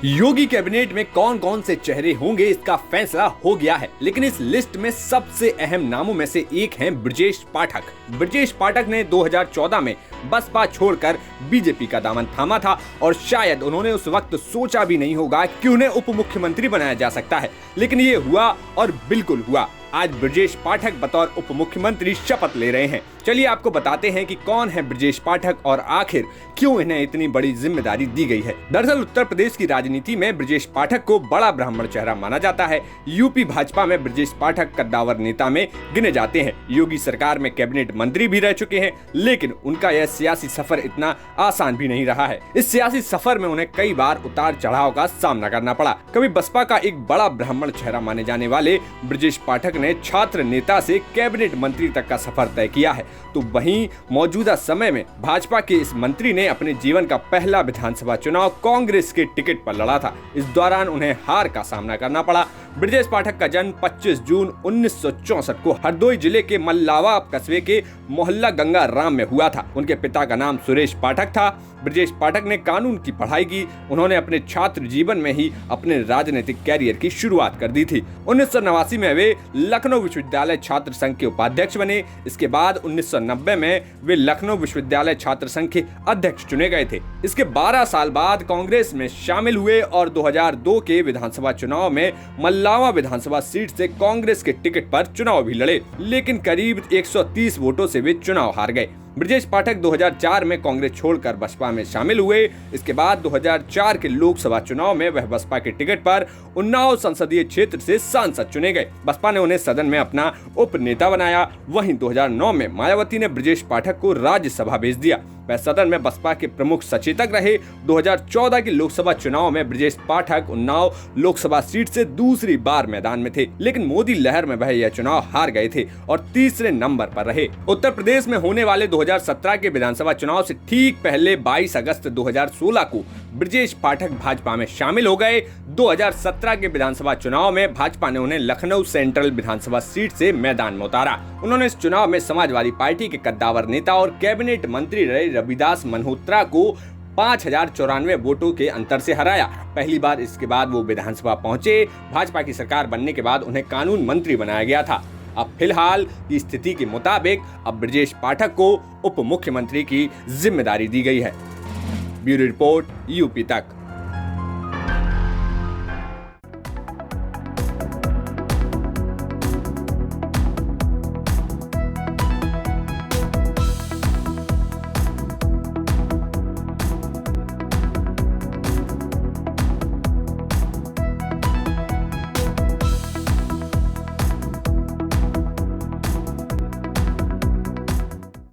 योगी cabinet में कौन कौन से चेहरे होंगे इसका फैसला हो गया है, लेकिन इस लिस्ट में सबसे अहम नामों में से एक हैं ब्रजेश पाठक। ब्रजेश पाठक ने 2014 में बसपा छोड़कर बीजेपी का दामन थामा था और शायद उन्होंने उस वक्त सोचा भी नहीं होगा कि उन्हें उप मुख्यमंत्री बनाया जा सकता है, लेकिन ये हुआ और बिल्कुल हुआ। आज ब्रजेश पाठक बतौर उप मुख्यमंत्री शपथ ले रहे हैं। चलिए आपको बताते हैं कि कौन है ब्रजेश पाठक और आखिर क्यों इन्हें इतनी बड़ी जिम्मेदारी दी गई है। दरअसल उत्तर प्रदेश की राजनीति में ब्रजेश पाठक को बड़ा ब्राह्मण चेहरा माना जाता है। यूपी भाजपा में ब्रजेश पाठक कद्दावर नेता में गिने जाते हैं। योगी सरकार में कैबिनेट मंत्री भी रह चुके हैं, लेकिन उनका यह सियासी सफर इतना आसान भी नहीं रहा है। इस सियासी सफर में उन्हें कई बार उतार चढ़ाव का सामना करना पड़ा। कभी बसपा का एक बड़ा ब्राह्मण चेहरा माने जाने वाले ब्रजेश पाठक ने छात्र नेता से कैबिनेट मंत्री तक का सफर तय किया है, तो वहीं मौजूदा समय में भाजपा के इस मंत्री ने अपने जीवन का पहला विधानसभा चुनाव कांग्रेस के टिकट पर लड़ा था। इस दौरान उन्हें हार का सामना करना पड़ा। ब्रजेश पाठक का जन्म 25 जून 1964 को हरदोई जिले के मल्लावा कस्बे के मोहल्ला गंगा राम में हुआ था। उनके पिता का नाम सुरेश पाठक था। ब्रजेश पाठक ने कानून की पढ़ाई की। उन्होंने अपने छात्र जीवन में ही अपने राजनीतिक कैरियर की शुरुआत कर दी थी। 1989 में वे लखनऊ विश्वविद्यालय छात्र संघ के उपाध्यक्ष बने। इसके बाद 1990 में वे लखनऊ विश्वविद्यालय छात्र संघ के अध्यक्ष चुने गए थे। इसके 12 साल बाद कांग्रेस में शामिल हुए और 2002 के विधानसभा चुनाव में मल्लावा विधानसभा सीट से कांग्रेस के टिकट पर चुनाव भी लड़े, लेकिन करीब 130 वोटों से वे चुनाव हार गए। ब्रजेश पाठक 2004 में कांग्रेस छोड़कर बसपा में शामिल हुए। इसके बाद 2004 के लोकसभा चुनाव में वह बसपा के टिकट पर उन्नाव संसदीय क्षेत्र से सांसद चुने गए। बसपा ने उन्हें सदन में अपना उप नेता बनाया। वहीं 2009 में मायावती ने ब्रजेश पाठक को राज्यसभा भेज दिया। वह सदन में बसपा के प्रमुख सचेतक रहे। 2014 के लोकसभा चुनाव में ब्रजेश पाठक उन्नाव लोकसभा सीट से दूसरी बार मैदान में थे, लेकिन मोदी लहर में वह यह चुनाव हार गए थे और तीसरे नंबर पर रहे। उत्तर प्रदेश में होने वाले 2017 के विधानसभा चुनाव से ठीक पहले 22 अगस्त 2016 को ब्रजेश पाठक भाजपा में शामिल हो गए। 2017 के विधानसभा चुनाव में भाजपा ने उन्हें लखनऊ सेंट्रल विधानसभा सीट से मैदान में उतारा। उन्होंने इस चुनाव में समाजवादी पार्टी के कद्दावर नेता और कैबिनेट मंत्री रहे रविदास मल्होत्रा को 5094 वोटों के अंतर से हराया। पहली बार इसके बाद वो विधानसभा पहुंचे। भाजपा की सरकार बनने के बाद उन्हें कानून मंत्री बनाया गया था। अब फिलहाल की स्थिति के मुताबिक अब ब्रजेश पाठक को उप मुख्यमंत्री की जिम्मेदारी दी गई है। ब्यूरो रिपोर्ट यूपी तक।